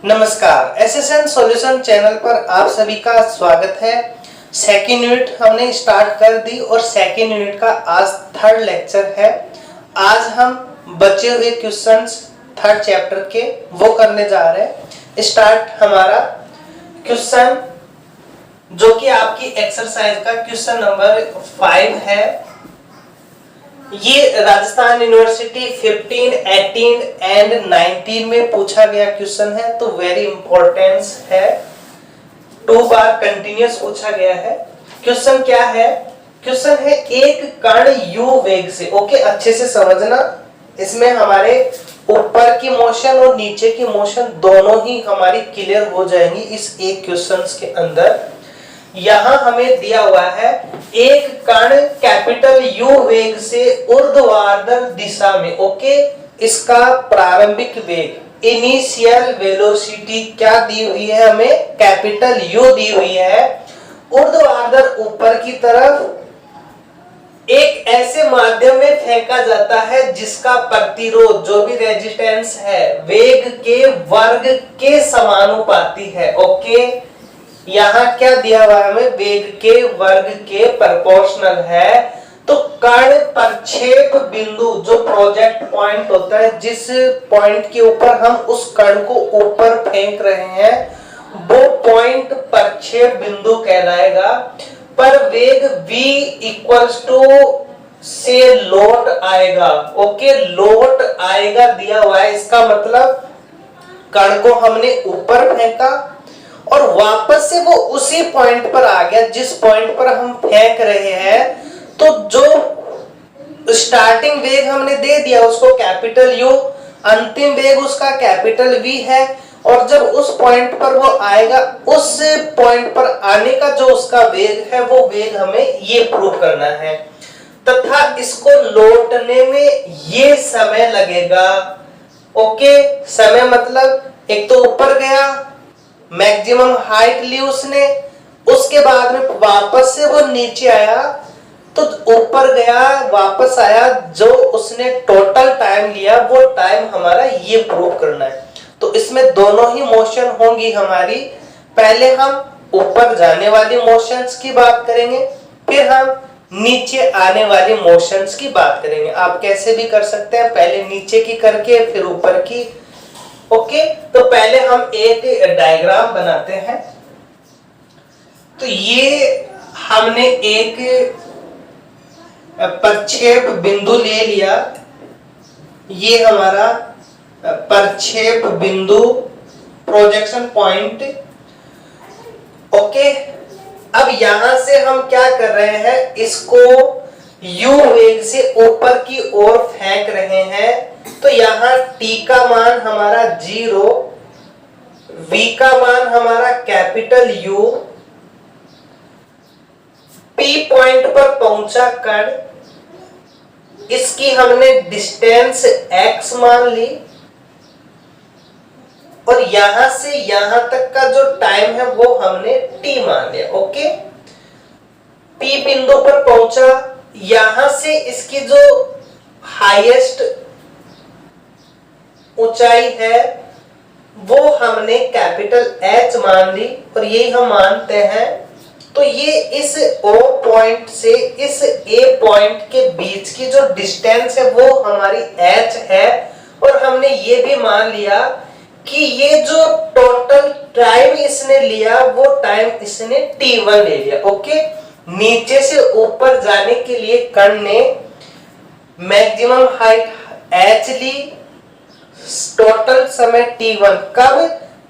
नमस्कार, SSN solution channel पर आप सभी का स्वागत है। सेकेंड यूनिट हमने स्टार्ट कर दी और सेकेंड यूनिट का आज थर्ड लेक्चर है। आज हम बचे हुए क्वेश्चंस थर्ड चैप्टर के वो करने जा रहे हैं। स्टार्ट हमारा क्वेश्चन जो कि आपकी एक्सरसाइज का क्वेश्चन नंबर 5 है। ये राजस्थान यूनिवर्सिटी 15, 18 एंड 19 में पूछा गया क्वेश्चन है, तो वेरी इंपॉर्टेंस है। 2 बार कंटिन्यूस पूछा गया है। क्वेश्चन क्या है? क्वेश्चन है एक कण u वेग से, ओके अच्छे से समझना, इसमें हमारे ऊपर की मोशन और नीचे की मोशन दोनों ही हमारी क्लियर हो जाएंगी इस एक क्वेश्चन के अंदर। यहां हमें दिया हुआ है एक कण कैपिटल U वेग से ऊर्ध्वाधर दिशा में, ओके इसका प्रारंभिक वेग इनिशियल वेलोसिटी क्या दी हुई है? हमें कैपिटल U दी हुई है। ऊर्ध्वाधर ऊपर की तरफ एक ऐसे माध्यम में फेंका जाता है जिसका प्रतिरोध जो भी रेजिस्टेंस है वेग के वर्ग के समानुपाती है, ओके यहां क्या दिया हुआ है? हमें वेग के वर्ग के प्रोपोर्शनल है। तो कण प्रक्षेप बिंदु जो प्रोजेक्ट पॉइंट होता है, जिस पॉइंट के ऊपर हम उस कण को ऊपर फेंक रहे हैं वो पॉइंट प्रक्षेप बिंदु कहलाएगा। पर वेग v इक्वल्स टू से लोट आएगा, ओके लोट आएगा दिया हुआ है। इसका मतलब कण को हमने ऊपर फेंका और वापस से वो उसी पॉइंट पर आ गया जिस पॉइंट पर हम फेंक रहे हैं। तो जो स्टार्टिंग वेग हमने दे दिया उसको कैपिटल U, अंतिम वेग उसका कैपिटल V है। और जब उस पॉइंट पर वो आएगा, उस पॉइंट पर आने का जो उसका वेग है वो वेग हमें ये प्रूव करना है, तथा इसको लौटने में ये समय लगेगा। ओके समय मतलब एक तो ऊपर गया, मैक्सिमम हाइट ली उसने, उसके बाद में वापस से वो नीचे आया, तो ऊपर गया वापस आया, जो उसने टोटल टाइम लिया वो टाइम हमारा ये प्रूव करना है। तो इसमें दोनों ही मोशन होंगी हमारी। पहले हम ऊपर जाने वाली मोशंस की बात करेंगे, फिर हम नीचे आने वाली मोशंस की बात करेंगे। आप कैसे भी कर सकते हैं, पहले नीचे की करके फिर ऊपर की। ओके तो पहले हम एक डायग्राम बनाते हैं। तो ये हमने एक प्रक्षेप बिंदु ले लिया, ये हमारा प्रक्षेप बिंदु प्रोजेक्शन पॉइंट। ओके अब यहां से हम क्या कर रहे हैं, इसको U वेग से ऊपर की ओर फेंक रहे हैं। तो यहां t का मान हमारा 0, v का मान हमारा कैपिटल U, P पॉइंट पर पहुंचा कण, इसकी हमने डिस्टेंस x मान ली और यहां से यहां तक का जो टाइम है वो हमने t मान लिया। ओके P बिंदु पर पहुंचा, यहां से इसकी जो हाईएस्ट ऊंचाई है वो हमने कैपिटल H मान ली और यही हम मानते हैं। तो ये इस O पॉइंट से इस A पॉइंट के बीच की जो डिस्टेंस है वो हमारी H है। और हमने ये भी मान लिया कि ये जो टोटल टाइम इसने लिया वो टाइम इसने t1 ले लिया। ओके नीचे से ऊपर जाने के लिए कण ने मैक्सिमम हाइट h ली, टोटल समय t1, कब?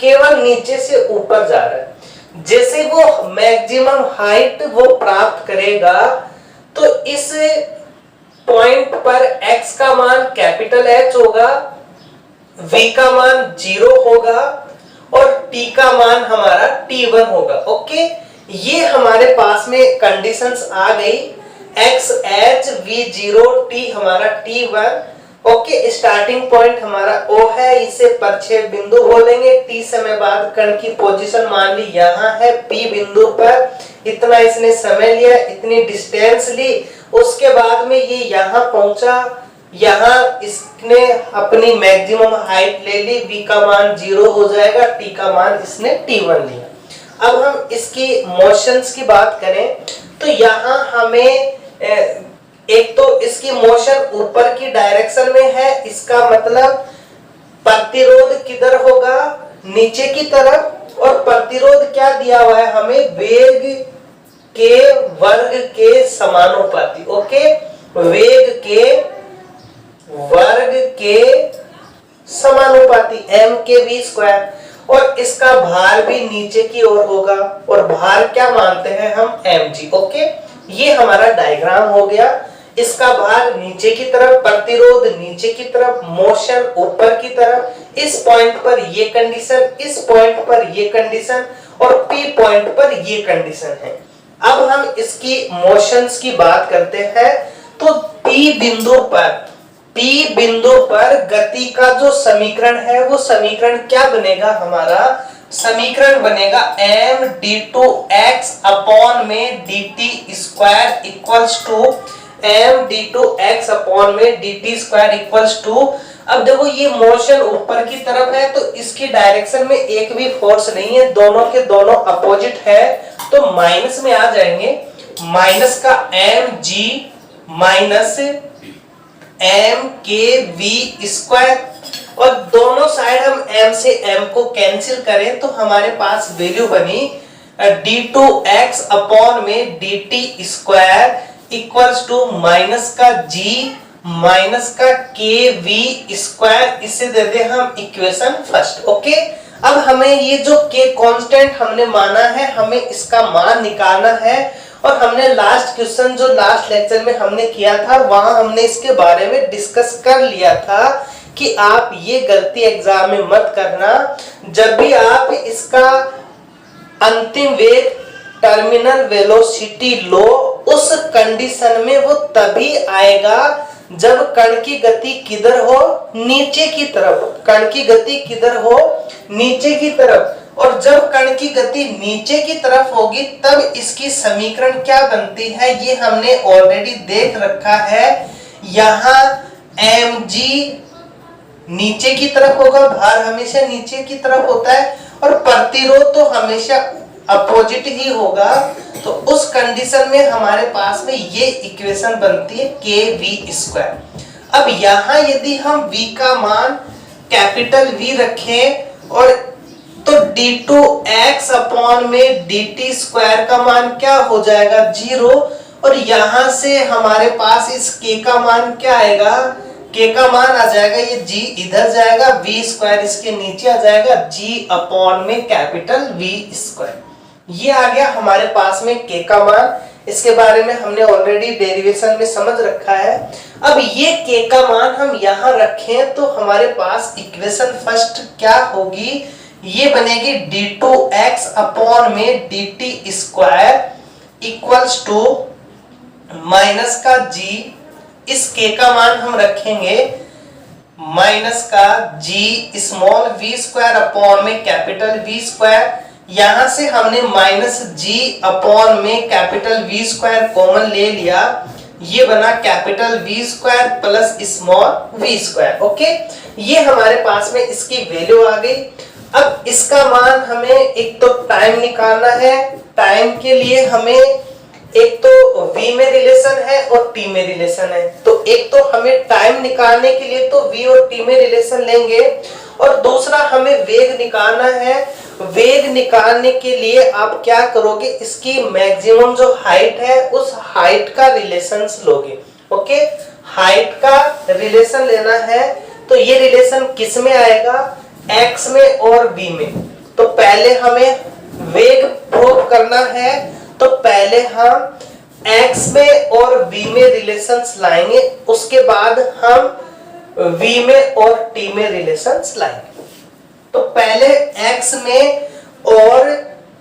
केवल नीचे से ऊपर जा रहा है। जैसे वो मैक्सिमम हाइट वो प्राप्त करेगा तो इस पॉइंट पर x का मान कैपिटल H होगा, v का मान 0 होगा और t का मान हमारा t1 होगा। ओके ये हमारे पास में कंडीशंस आ गई, x h v 0 t हमारा t1। ओके स्टार्टिंग पॉइंट हमारा O है, इसे प्रक्षेप बिंदु बोलेंगे। t समय बाद कण की पोजीशन मान ली यहाँ है, P बिंदु पर इतना इसने समय लिया, इतनी डिस्टेंस ली, उसके बाद में ये यहाँ पहुंचा, यहाँ इसने अपनी मैक्सिमम हाइट ले ली, v का मान 0 हो जाएगा, t का मान इसने t1 लिया। अब हम इसकी मोशंस की बात करें तो यहाँ हमें एक तो इसकी मोशन ऊपर की डायरेक्शन में है, इसका मतलब प्रतिरोध किधर होगा, नीचे की तरफ, और प्रतिरोध क्या दिया हुआ है हमें, वेग के वर्ग के समानुपाती। ओके, वेग के वर्ग के समानुपाती m के v स्क्वायर, और इसका भार भी नीचे की ओर होगा, और भार क्या मानते हैं हम, mg। ओके, ये हमारा डायग्राम हो गया। इसका भार नीचे की तरफ, प्रतिरोध नीचे की तरफ, मोशन ऊपर की तरफ, इस पॉइंट पर ये कंडीशन, इस पॉइंट पर ये कंडीशन, और P पॉइंट पर ये कंडीशन है। अब हम इसकी मोशंस की बात करते हैं तो P बिंदु पर गति का जो समीकरण है वो समीकरण क्या बनेगा, हमारा समीकरण बनेगा m d2x अपॉन में dt square equals to m d2x upon में dt स्क्वायर इक्वल्स टू। अब देखो ये मोशन ऊपर की तरफ है तो इसकी डायरेक्शन में एक भी फोर्स नहीं है, दोनों के दोनों अपोजिट है, तो माइनस में आ जाएंगे। माइनस का mg माइनस m के v स्क्वायर, और दोनों साइड हम m से m को कैंसिल करें तो हमारे पास वैल्यू बनी d2x अपॉन में dt square equals to minus का g माइनस का kv स्क्वायर। इसे दे दे हम इक्वेशन फर्स्ट। ओके, अब हमें ये जो k कांस्टेंट हमने माना है, हमें इसका मान निकालना है, और हमने लास्ट क्वेश्चन जो लास्ट लेक्चर में हमने किया था वहां हमने इसके बारे में डिस्कस कर लिया था कि आप ये गलती एग्जाम में मत करना। जब भी आप इसका अंतिम वेग टर्मिनल वेलोसिटी लो, उस कंडीशन में वो तभी आएगा जब कण की गति किधर हो, नीचे की तरफ। कण की गति किधर हो, नीचे की तरफ, और जब कण की गति नीचे की तरफ होगी तब इसकी समीकरण क्या बनती है ये हमने ऑलरेडी देख रखा है। यहाँ mg नीचे की तरफ होगा, भार हमेशा नीचे की तरफ होता है, और प्रतिरोध तो हमेशा अपोजिट ही होगा, तो उस कंडीशन में हमारे पास में ये इक्वेशन बनती है kv स्क्वायर। अब यहाँ यदि हम v का मान कैपिटल V रखें और तो d2x अपॉन में dt स्क्वायर का मान क्या हो जाएगा, 0, और यहां से हमारे पास इस k का मान क्या आएगा, k का मान आ जाएगा, ये g इधर जाएगा, v स्क्वायर इसके नीचे आ जाएगा, g अपॉन में कैपिटल V स्क्वायर। ये आ गया हमारे पास में k का मान। इसके बारे में हमने ऑलरेडी डेरिवेशन में समझ रखा है। अब ये k का मान हम यहाँ रखें तो हमारे पास इक्वेशन फर्स्ट क्या होगी, ये बनेगी d2x अपॉन में dt square equals to minus का g, इस k का मान हम रखेंगे माइनस का g small v square upon में कैपिटल V स्क्वायर। यहां से हमने माइनस g अपॉन में कैपिटल V स्क्वायर कॉमन ले लिया, ये बना capital V square plus small v square. Okay, ये हमारे पास में इसकी वैल्यू आ गई। अब इसका मान हमें एक तो टाइम निकालना है, टाइम के लिए हमें एक तो v में रिलेशन है और t में रिलेशन है, तो एक तो हमें टाइम निकालने के लिए तो v और t में रिलेशन लेंगे, और दूसरा हमें वेग निकालना है। वेग निकालने के लिए आप क्या करोगे, इसकी मैक्सिमम जो हाइट है उस हाइट का रिलेशंस लोगे। ओके, हाइट का रिलेशन लेना है, तो ये रिलेशन किस में आएगा, x में और v में। तो पहले हमें वेग प्रूव करना है, तो पहले हम x में और v में रिलेशंस लाएंगे, उसके बाद हम v में और t में रिलेशंस लाएंगे। तो पहले x में और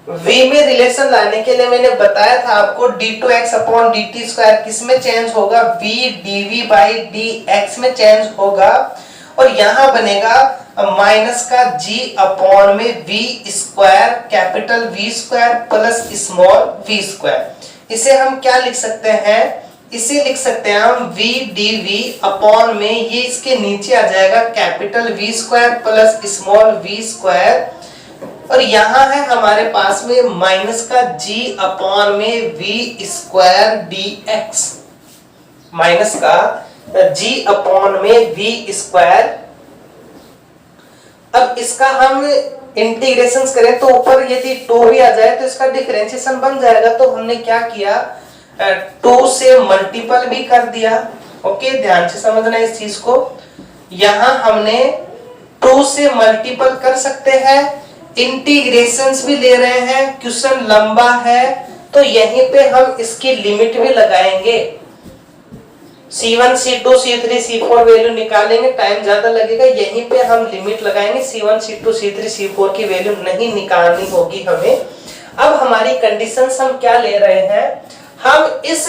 v में रिलेशन लाने के लिए मैंने बताया था आपको d2x अपॉन dt स्क्वायर किस में चेंज होगा, v dv बाई dx में चेंज होगा, और यहां बनेगा माइनस का g अपॉन में v square capital V square plus small v square. इसे हम क्या लिख सकते हैं, इसे लिख सकते हैं हम v dv अपॉन में, ये इसके नीचे आ जाएगा capital V square plus small v square, और यहां है हमारे पास में माइनस का g अपॉन में v स्क्वायर dx, माइनस का g अपॉन में v स्क्वायर। अब इसका हम इंटीग्रेशन करें तो ऊपर यदि 2 भी आ जाए तो इसका डिफरेंशिएशन बन जाएगा, तो हमने क्या किया 2 से मल्टीपल भी कर दिया। ओके, ध्यान से समझना इस चीज को। यहां हमने 2 से मल्टीपल कर सकते हैं, इंटीग्रेशंस भी ले रहे हैं, क्वेश्चन लंबा है तो यहीं पे हम इसकी लिमिट भी लगाएंगे। C1 C2 C3 C4 value निकालेंगे, टाइम ज्यादा लगेगा, यहीं पे हम लिमिट लगाएंगे। C1 C2 C3 C4 की वैल्यू नहीं निकालनी होगी हमें। अब हमारी कंडीशंस हम क्या ले रहे हैं, हम इस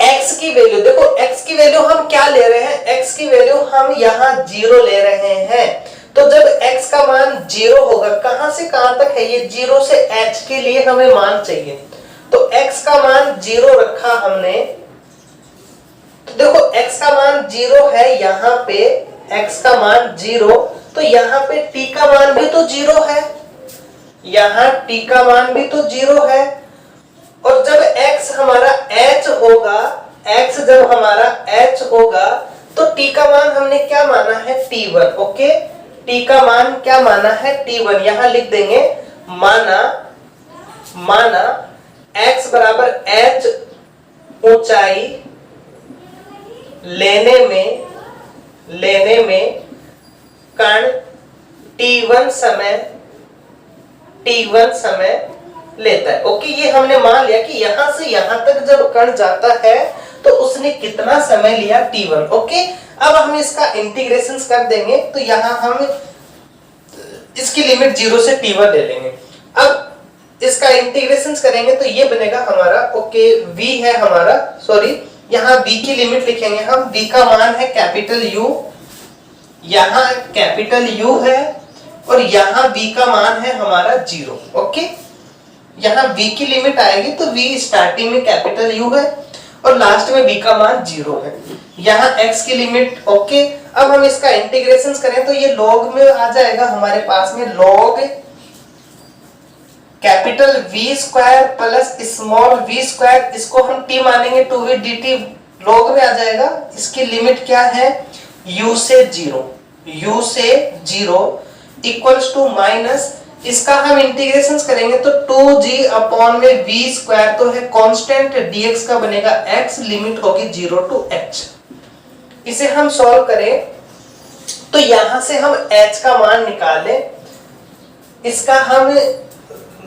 x की वैल्यू, देखो x की वैल्यू हम क्या ले रहे हैं, x की वैल्यू हम यहां 0 ले रहे हैं। तो जब x का मान 0 होगा, कहां से कहां तक है ये 0 से h के लिए हमें मान चाहिए, तो x का मान 0 रखा हमने। तो देखो x का मान 0 है, यहां पे x का मान 0, तो यहां पे t का मान भी तो 0 है, यहां t का मान भी तो 0 है। और जब x हमारा h होगा, x जब हमारा h होगा तो t का मान हमने क्या माना है t1। ओके, t का मान क्या माना है t1, यहां लिख देंगे माना x बराबर h ऊंचाई लेने में कण t1 समय लेता है। ओके, ये हमने मान लिया कि यहां से यहां तक जब कण जाता है तो उसने कितना समय लिया t1। ओके, अब हम इसका इंटीग्रेशन कर देंगे, तो यहां हम इसकी लिमिट 0 से t1 ले लेंगे। अब इसका इंटीग्रेशन करेंगे तो ये बनेगा हमारा, ओके v है हमारा, सॉरी यहां v की लिमिट लिखेंगे हम, v का मान है कैपिटल U, यहां कैपिटल U है, और यहां v का मान है हमारा 0। ओके, यहां v की लिमिट आएगी तो v स्टार्टिंग में कैपिटल U है और लास्ट में v का मान 0 है, यहां x की लिमिट। ओके, अब हम इसका इंटीग्रेशन करें तो ये log में आ जाएगा हमारे पास में, log capital V square plus small v square, इसको हम t मानेंगे 2v dt, log में आ जाएगा। इसकी लिमिट क्या है u से 0 इक्वल्स टू माइनस, इसका हम इंटीग्रेशन करेंगे तो 2g अपॉन में v स्क्वायर तो है कांस्टेंट, dx का बनेगा x, लिमिट होगी 0 to h। इसे हम सॉल्व करें तो यहां से हम h का मान निकालें, इसका हम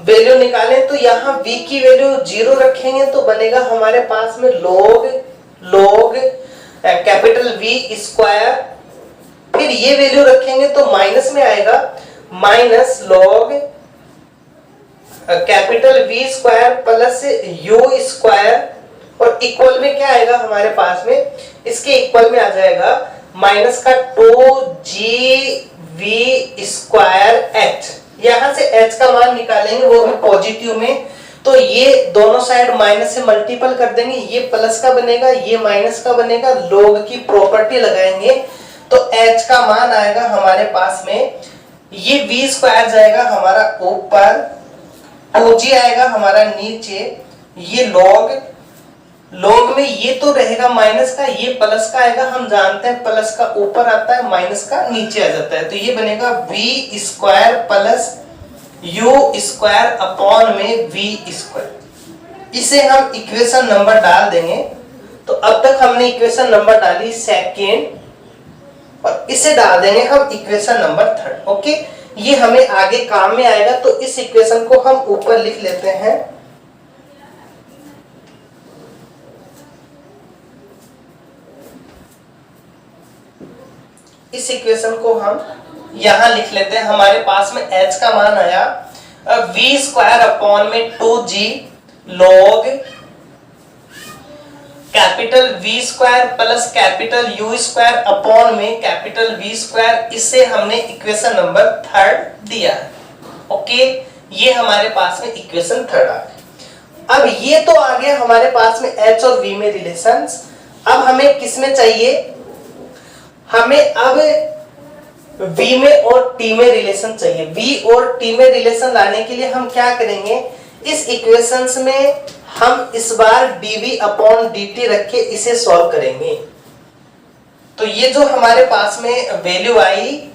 वैल्यू निकालें तो यहां v की वैल्यू 0 रखेंगे तो बनेगा हमारे पास में log कैपिटल V स्क्वायर, फिर ये वैल्यू रखेंगे तो माइनस में आएगा, minus log capital V square plus U square, और इक्वल में क्या आएगा हमारे पास में, इसके इक्वल में आ जाएगा माइनस का 2gv स्क्वायर h। यहां से h का मान निकालेंगे वो भी पॉजिटिव में, तो ये दोनों साइड माइनस से मल्टीपल कर देंगे, ये प्लस का बनेगा ये माइनस का बनेगा, log की प्रॉपर्टी लगाएंगे तो h का मान आएगा हमारे पास में, ये v स्क्वायर जाएगा हमारा ऊपर, 2g आएगा हमारा नीचे, ये log में ये तो रहेगा माइनस का, ये प्लस का आएगा, हम जानते हैं प्लस का ऊपर आता है माइनस का नीचे आ जाता है, तो ये बनेगा v square plus u square upon में v स्क्वायर। इसे हम इक्वेशन नंबर डाल देंगे, तो अब तक हमने इक्वेशन नंबर डाली सेकेंड, और इसे डाल देंगे हम इक्वेशन नंबर थर्ड। ओके, ये हमें आगे काम में आएगा, तो इस इक्वेशन को हम ऊपर लिख लेते हैं, इस इक्वेशन को हम यहां लिख लेते हैं। हमारे पास में h का मान आया v स्क्वायर अपॉन में 2g log capital V square plus capital U square upon में कैपिटल V स्क्वायर, इसे हमने इक्वेशन नंबर थर्ड दिया है। ओके, ये हमारे पास में इक्वेशन थर्ड आ गई। अब ये तो आ गया हमारे पास में h और v में रिलेशंस। अब हमें किस में चाहिए, हमें अब v में और t में रिलेशन चाहिए। v और t में रिलेशन लाने के लिए हम क्या करेंगे, इस इक्वेशंस में हम इस बार dv अपॉन dt रख के इसे सॉल्व करेंगे। तो ये जो हमारे पास में वैल्यू आई,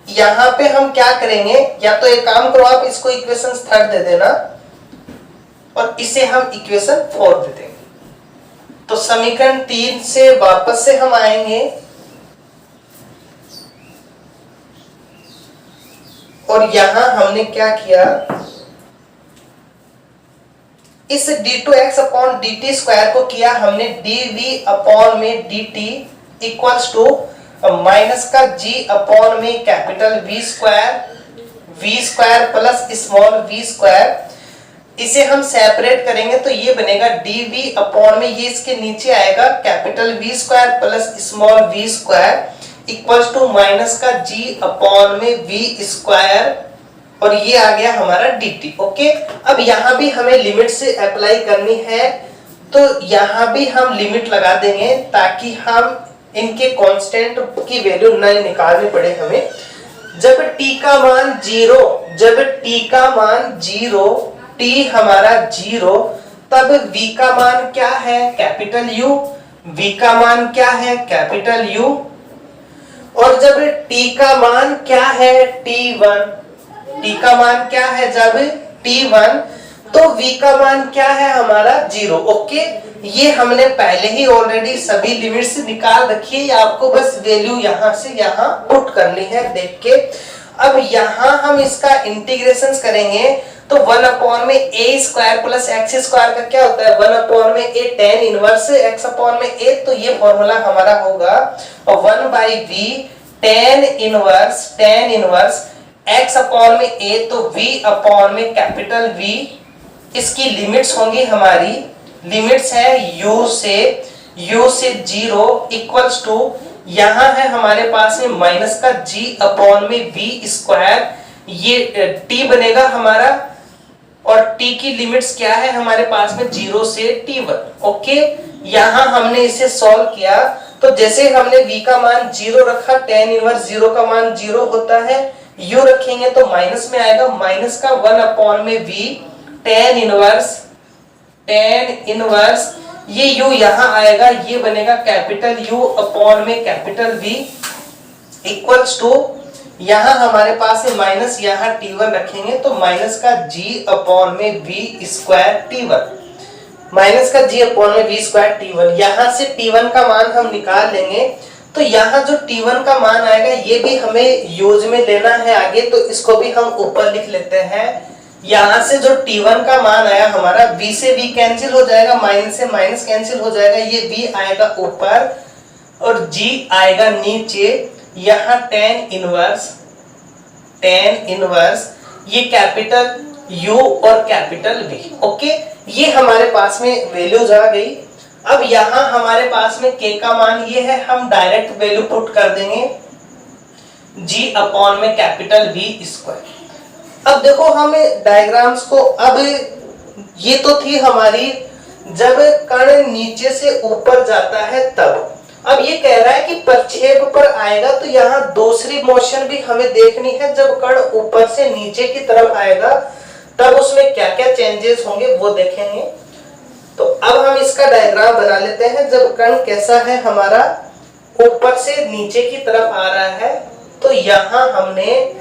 यहां पे हम क्या करेंगे, या तो एक काम करो आप इसको इक्वेशन 3 दे देना और इसे हम इक्वेशन 4 दे देंगे। तो समीकरण 3 से वापस से हम आएंगे और यहां हमने क्या किया, इस d2x अपॉन dt स्क्वायर को किया हमने dv अपॉन में dt इक्वल्स टू माइनस का g अपॉन में capital v square plus small v square. इसे हम सेपरेट करेंगे तो ये बनेगा dv अपॉन में, ये इसके नीचे आएगा capital v square plus small v square equals to minus का g अपॉन में v स्क्वायर, और ये आ गया हमारा dt। ओके, अब यहां भी हमें लिमिट से अप्लाई करनी है, तो यहां भी हम लिमिट लगा देंगे ताकि हम इनके कांस्टेंट की वैल्यू न निकालनी पड़े हमें। जब t का मान 0, जब t का मान 0, t हमारा 0, तब v का मान क्या है, कैपिटल U, v का मान क्या है, कैपिटल U। और जब t का मान क्या है, t1, t का मान क्या है जब t1, तो v का मान क्या है हमारा 0। ओके, ये हमने पहले ही ऑलरेडी सभी लिमिट्स निकाल रखी है, आपको बस वैल्यू यहां से यहां पुट करनी है देख के। अब यहां हम इसका इंटीग्रेशन करेंगे तो 1 अपॉन में a square plus x square का क्या होता है, 1 अपॉन में a tan inverse x upon में a, तो ये फॉर्मूला हमारा होगा और 1 by v tan inverse x upon में a, तो v अपॉन में कैपिटल V। इसकी लिमिट्स होंगी हमारी, लिमिट्स है u से 0 इक्वल्स टू, यहां है हमारे पास में माइनस का g अपॉन में v स्क्वायर, ये t बनेगा हमारा, और t की लिमिट्स क्या है हमारे पास में 0 से t1। ओके, यहां हमने इसे सॉल्व किया तो जैसे हमने v का मान 0 रखा, tan इनवर्स 0 का मान 0 होता है, u रखेंगे तो माइनस में आएगा, माइनस का 1 अपॉन में v tan इनवर्स, ये u यहां आएगा, ये बनेगा कैपिटल U अपॉन में कैपिटल V इक्वल्स टू, यहां हमारे पास है माइनस, यहां t1 रखेंगे तो माइनस का g अपॉन में v स्क्वायर t1, माइनस का g अपॉन में v स्क्वायर t1। यहां से t1 का मान हम निकाल लेंगे, तो यहाँ जो t1 का मान आएगा ये भी हमें यूज में लेना है आगे, तो इसको भी हम ऊपर लिख लेते हैं। यहाँ से जो t1 का मान आया हमारा, v से v कैंसिल हो जाएगा, माइनस से माइनस कैंसिल हो जाएगा, ये v आएगा ऊपर और g आएगा नीचे। यहाँ tan इनवर्स ये कैपिटल U और कैपिटल V। ओके, ये हमारे पास में वैल्यूज आ गई। अब यहां हमारे पास में k का मान ये है, हम डायरेक्ट वैल्यू पुट कर देंगे g अपॉन में कैपिटल V स्क्वायर। अब देखो हम डायग्राम्स को, अब ये तो थी हमारी जब कण नीचे से ऊपर जाता है तब। अब ये कह रहा है कि प्रक्षेप पर आएगा, तो यहाँ दूसरी मोशन भी हमें देखनी है, जब कण ऊपर से नीचे की तरफ आएगा तब उसमें क्या क्या चेंजेस होंगे वो देखेंगे। तो अब हम इसका डायग्राम बना लेते हैं, जब कण कैसा है हमारा ऊपर से नीचे की तरफ आ रहा है, तो यहां हमने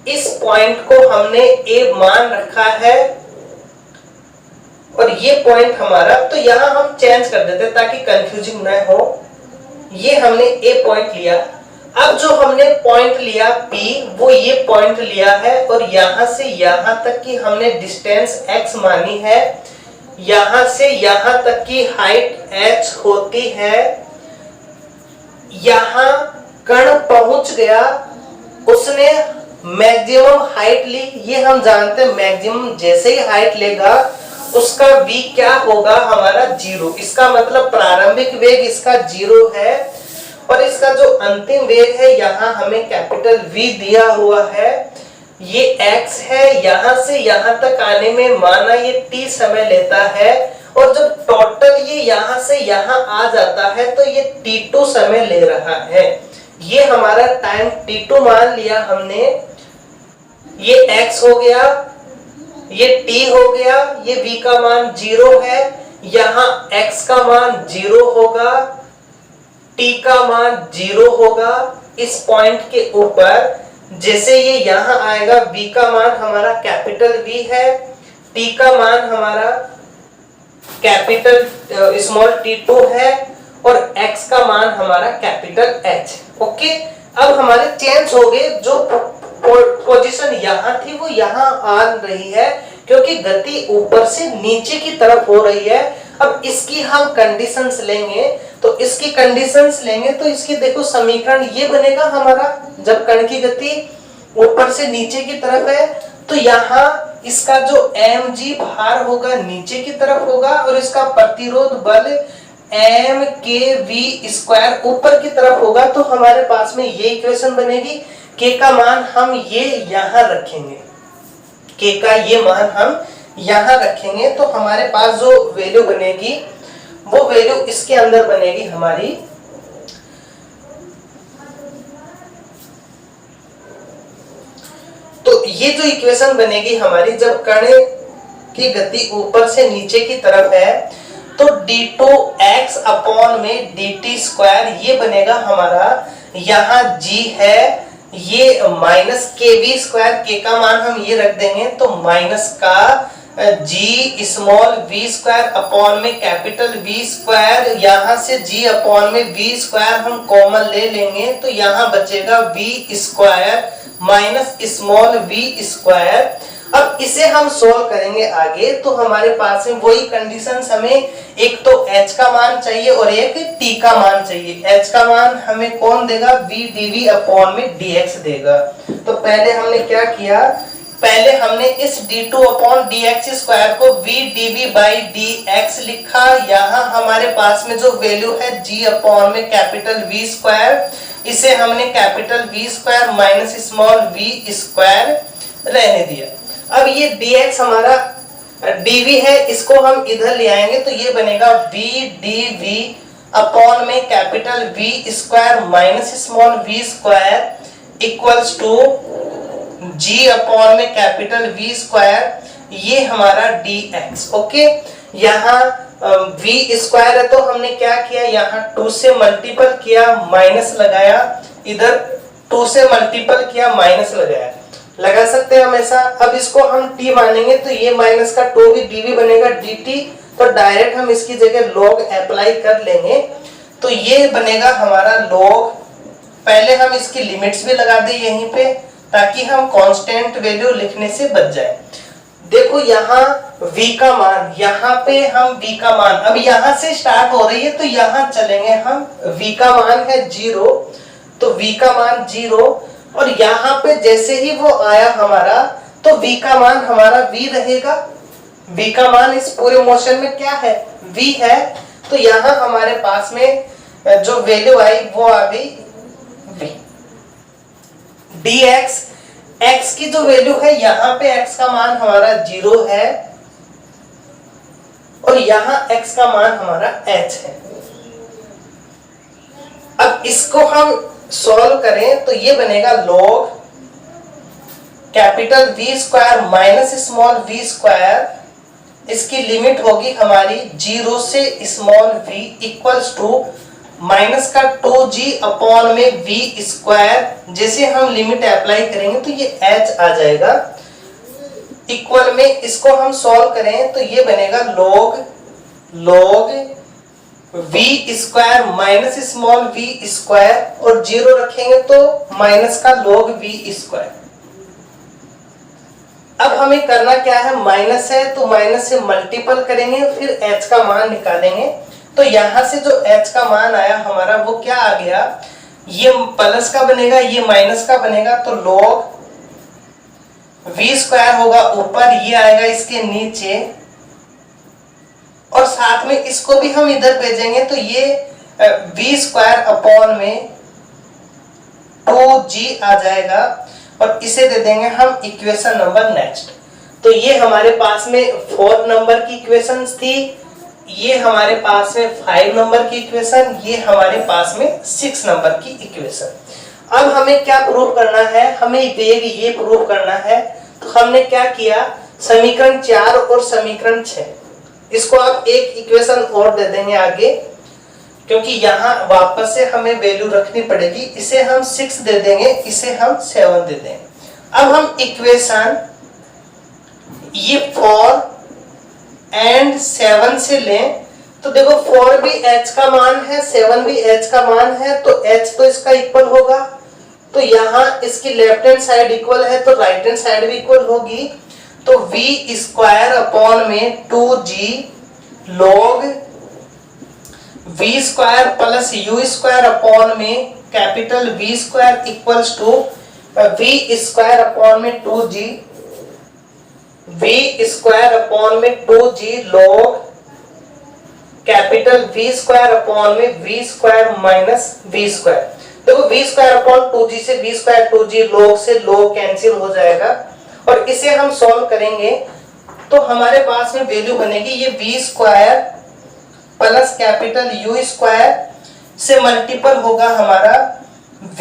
इस पॉइंट को हमने ए मान रखा है और ये पॉइंट हमारा, तो यहां हम चेंज कर देते ताकि कंफ्यूजिंग ना हो। ये हमने ए पॉइंट लिया, अब जो हमने पॉइंट लिया P, वो ये पॉइंट लिया है और यहां से यहां तक की हमने डिस्टेंस x मानी है, यहां से यहां तक की हाइट h होती है। यहां कण पहुंच गया, उसने मैक्सिमम हाइट ली, ये हम जानते हैं मैक्सिमम जैसे ही हाइट लेगा उसका v क्या होगा हमारा 0। इसका मतलब प्रारंभिक वेग इसका 0 है और इसका जो अंतिम वेग है यहाँ हमें कैपिटल V दिया हुआ है। ये x है, यहां से यहां तक आने में माना ये t समय लेता है, और जब टोटल ये यहां से यहां आ जाता है तो ये t2 समय ले रहा है। ये हमारा टाइम t2 मान लिया हमने। ये x हो गया, ये t हो गया, ये v का मान 0 है, यहां x का मान 0 होगा, t का मान 0 होगा। इस पॉइंट के ऊपर जैसे ये यहां आएगा, v का मान हमारा कैपिटल V है, t का मान हमारा कैपिटल स्मॉल t2 है, और x का मान हमारा कैपिटल H। ओके, अब हमारे चेंज हो गए, जो पोजीशन यहां थी वो यहां आ रही है, क्योंकि गति ऊपर से नीचे की तरफ हो रही है। अब इसकी हम कंडीशंस लेंगे, तो इसकी कंडीशंस लेंगे तो इसकी देखो समीकरण ये बनेगा हमारा, जब कण की गति ऊपर से नीचे की तरफ है तो यहाँ इसका जो mg भार होगा नीचे की तरफ होगा, और इसका प्रतिरोध बल mkv² ऊपर की तरफ होगा। तो हमारे पास में ये इक्वेशन बनेगी। k का मान हम ये यहां रखेंगे, k का ये मान हम यहां रखेंगे, तो हमारे पास जो वैल्यू बनेगी वो वैल्यू इसके अंदर बनेगी हमारी। तो ये जो इक्वेशन बनेगी हमारी, जब कण की गति ऊपर से नीचे की तरफ है तो d2x अपॉन में dt², ये बनेगा हमारा, यहाँ g है, ये माइनस kv², k का मान हम ये रख देंगे, तो माइनस का g स्मॉल v² अपॉन में कैपिटल V², यहाँ से g अपॉन में v² हम कॉमन ले लेंगे, तो यहाँ बचेगा v² माइनस स्मॉल v²। अब इसे हम सोल्व करेंगे आगे, तो हमारे पास में वही कंडीशंस, हमें एक तो h का मान चाहिए और एक t का मान चाहिए। h का मान हमें कौन देगा, v dv अपॉन में dx देगा। तो पहले हमने क्या किया, पहले हमने इस d2 अपॉन dx² को v dv बाई dx लिखा। यहाँ हमारे पास में जो वैल्यू है g अपॉन में कैपिटल V², इसे हमने capital V² minus small v² रहने दिया। अब ये dx हमारा dv है, इसको हम इधर ले आएंगे, तो ये बनेगा v dv अपॉन में capital V² minus small v² equals to g upon में कैपिटल V², ये हमारा dx। ओके, यहाँ v² है तो हमने क्या किया, यहाँ 2 से मल्टीपल किया, माइनस लगाया, इधर 2 से मल्टीपल किया, माइनस लगाया, लगा सकते हैं हम ऐसा। अब इसको हम t मानेंगे तो ये माइनस का 2 भी dv बनेगा dt, तो डायरेक्ट हम इसकी जगह log अप्लाई कर लेंगे, तो ये बनेगा हमारा log। पहले हम इसकी लिमिट्स भी लगा दें यहीं पे, ताकि हम कांस्टेंट वैल्यू लिखने से बच जाए। देखो यहाँ v का मान, यहाँ पे हम v का मान, अब यहाँ से स्टार्ट हो रही है तो यहाँ चलेंगे हम। v का मान है 0, तो v का मान 0, और यहाँ पे जैसे ही वो आया हमारा, तो v का मान हमारा v रहेगा। v का मान इस पूरे मोशन में क्या है, v है, तो यहाँ हमारे पास में जो वैल्यू आई वो आ गई v। dx, x की जो वैल्यू है, यहाँ पे x का मान हमारा 0 है, और यहाँ x का मान हमारा h है। अब इसको हम सॉल्व करें तो ये बनेगा log capital V² minus small v², इसकी लिमिट होगी हमारी 0 से small v equals to minus का 2g अपॉन में v²। जैसे हम लिमिट अप्लाई करेंगे तो ये h आ जाएगा, इक्वल में इसको हम सॉल्व करें तो ये बनेगा log v² minus small v², और 0 रखेंगे तो माइनस का log v²। अब हमें करना क्या है, माइनस है तो माइनस से मल्टीपल करेंगे, फिर h का मान निकालेंगे। तो यहां से जो h का मान आया हमारा वो क्या आ गया, ये प्लस का बनेगा, ये माइनस का बनेगा, तो log v² होगा ऊपर, ये आएगा इसके नीचे, और साथ में इसको भी हम इधर भेजेंगे, तो ये v² अपॉन में 2g आ जाएगा। और इसे दे देंगे हम इक्वेशन नंबर नेक्स्ट। तो ये हमारे पास में 4 नंबर की इक्वेशंस थी, ये हमारे पास में 5 नंबर की इक्वेशन, ये हमारे पास में 6 नंबर की इक्वेशन। अब हमें क्या प्रूव करना है, हमें ये प्रूव करना है। तो हमने क्या किया, समीकरण 4 और समीकरण 6 इसको आप एक इक्वेशन और दे देंगे आगे, क्योंकि यहाँ वापस से हमें वैल्यू रखनी पड़ेगी। इसे हम 6 दे देंगे, इसे हम 7 दे देंगे। अब हम इक्वेशन ये 4 एंड 7 से लें तो देखो 4 भी h का मान है, 7 भी h का मान है, तो h तो इसका इक्वल होगा। तो यहाँ इसकी लेफ्ट हैंड साइड इक्वल है तो राइट हैंड साइड भी इक्वल होगी। तो v स्क्वायर अपॉन में 2g log v square plus u square upon में capital V square equals to v square upon में 2g v स्क्वायर अपॉन में 2g log capital V square upon में v square minus v square. देखो v square upon 2g से v square 2g log से log cancel हो जाएगा और इसे हम सॉल्व करेंगे तो हमारे पास में वैल्यू बनेगी ये v square plus capital U square से मल्टीपल होगा हमारा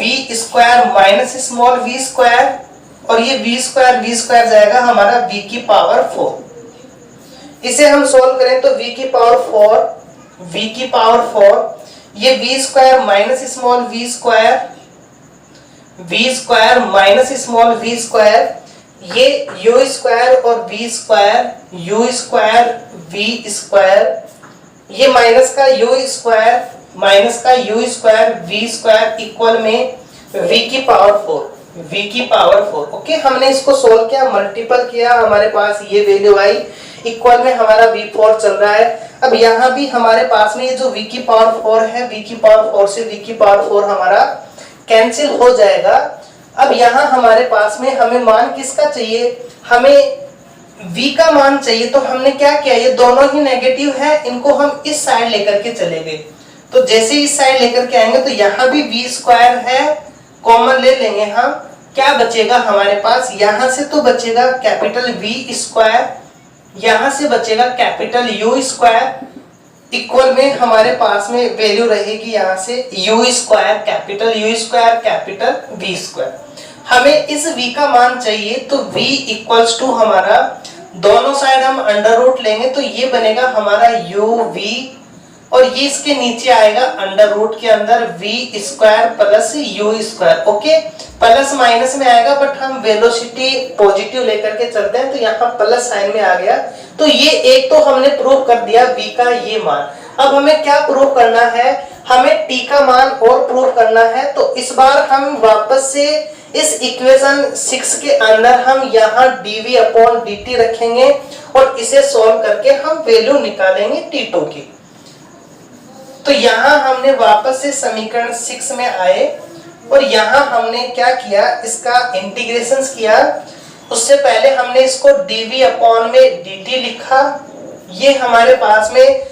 v square minus small v square और ये v स्क्वायर जाएगा हमारा v की पावर 4। इसे हम सॉल्व करें तो v की पावर 4 ये v square minus small v square minus small v square, ये u स्क्वायर और v square u square v square, ये माइनस का u square v square equal में v की पावर 4। ओके, हमने इसको सोल्व किया, मल्टीपल किया, हमारे पास ये वैल्यू आई, इक्वल में हमारा v4 चल रहा है। अब यहाँ भी हमारे पास में ये जो v की पावर 4 है, v की पावर 4 से v की पावर 4 हमारा कैंसिल हो जाएगा। अब यहाँ हमारे पास में हमें मान किसका चाहिए, हमें v का मान चाहिए। तो हमने क्या किया, ये दोनों ही नेगेटिव है, इनको हम इस साइड लेकर के चले गए। तो जैसे इस साइड लेकर के आएंगे तो यहाँ भी v स्क्वायर है, कॉमन ले लेंगे हम, क्या बचेगा हमारे पास, यहाँ से तो बचेगा कैपिटल V स्क्वायर, यहाँ से बचेगा कैपिटल U स्क्वायर, इक्वल में हमारे पास में वैल्यू रहेगी यहाँ से U square capital V square. हमें इस v का मान चाहिए तो v इक्वल्स टू हमारा दोनों साइड हम अंडर रूट लेंगे तो ये बनेगा हमारा uv और ये इसके नीचे आएगा अंडर रूट के अंदर v square plus u square. Okay, plus minus में आएगा बट हम वेलोसिटी पॉजिटिव लेकर के चलते हैं तो यहाँ प्लस साइन में आ गया। तो ये एक तो हमने प्रूव कर दिया v का ये मान। अब हमें क्या प्रूव करना है, हमें t का मान और प्रूव करना है। तो इस बार हम वापस से इस इक्वेशन 6 के अंदर हम यहाँ dv अपॉन dt रखेंगे और इसे सॉल्व करके हम वैल्यू निकालेंगे t2 की। तो यहाँ हमने वापस से समीकरण 6 में आए और यहाँ हमने क्या किया, इसका इंटीग्रेशन किया। उससे पहले हमने इसको dv अपॉन में dt लिखा, ये हमारे पास में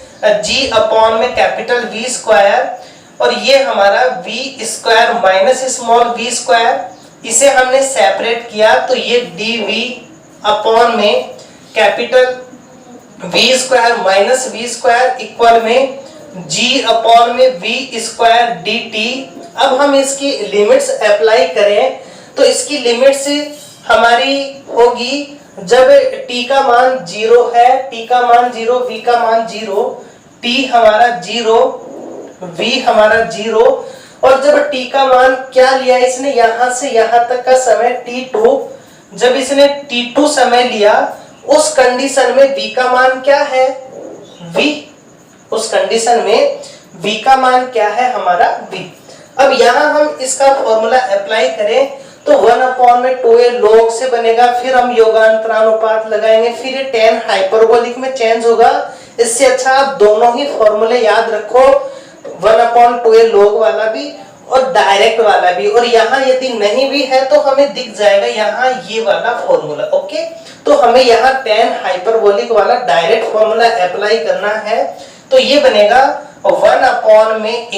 g अपॉन में कैपिटल V स्क्वायर और ये हमारा v square minus small v square, इसे हमने सेपरेट किया तो ये dv अपॉन में capital V square minus v square equal में g अपॉन में v स्क्वायर dt। अब हम इसकी लिमिट्स अप्लाई करें तो इसकी लिमिट्स हमारी होगी जब t का मान 0 है, t का मान 0, v का मान 0, t हमारा 0, v हमारा 0 और जब t का मान क्या लिया इसने, यहां से यहां तक का समय t2, जब इसने t2 समय लिया उस कंडीशन में v का मान क्या है, v, उस कंडीशन में v का मान क्या है हमारा v। अब यहाँ हम इसका फॉर्मूला अप्लाई करें तो 1 अपॉन में 2a log से बनेगा, फिर हम योगांतरानुपात लगाएंगे, फिर ये tan हाइपरबोलिक में चेंज होगा। इससे अच्छा आप दोनों ही फॉर्मूले याद रखो, 1 अपॉन 2a log वाला भी और डायरेक्ट वाला भी, और यहाँ यदि नहीं भी है तो हमें दिख जाएगा यहाँ ये वाला फॉर्मूला। ओके, तो हमें यहाँ tan हाइपरबोलिक वाला डायरेक्ट फॉर्मूला अप्लाई करना है। तो ये बनेगा 1 अपॉन में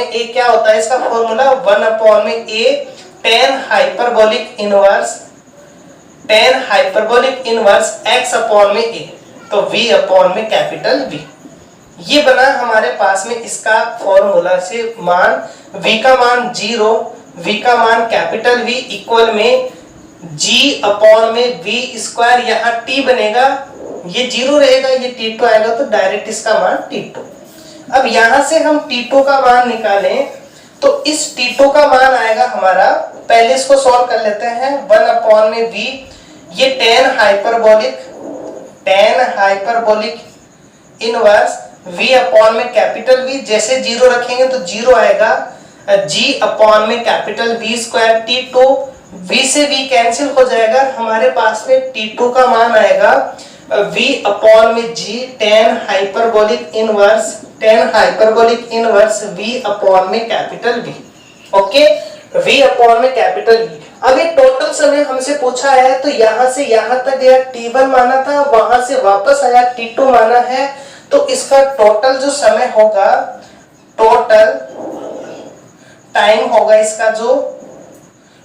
a क्या होता है इसका फॉर्मूला, 1 अपॉन में a tan hyperbolic inverse x upon में a, तो v अपॉन में कैपिटल V। ये बना हमारे पास में इसका फॉर्मूला से मान v का मान 0, v का मान कैपिटल V इक्वल में g अपॉन में v स्क्वायर, यहाँ t बनेगा, ये 0 रहेगा, ये t2 आएगा, तो डायरेक्ट इसका मान t2। अब यहां से हम t2 का मान निकालें तो इस t2 का मान आएगा हमारा, पहले इसको सॉल्व कर लेते हैं, 1 अपॉन में v, ये tan hyperbolic inverse v upon में कैपिटल V, जैसे 0 रखेंगे तो 0 आएगा, g अपॉन में capital V square t2, v से v कैंसिल हो जाएगा, हमारे पास में t2 का मान आएगा v अपॉन में g tan hyperbolic inverse v upon में capital V। Okay, v upon में कैपिटल V। अब ये टोटल समय हमसे पूछा है, तो यहां से यहां तक गया t1 माना था, वहां से वापस आया t2 माना है, तो इसका टोटल जो समय होगा, टोटल टाइम होगा इसका जो,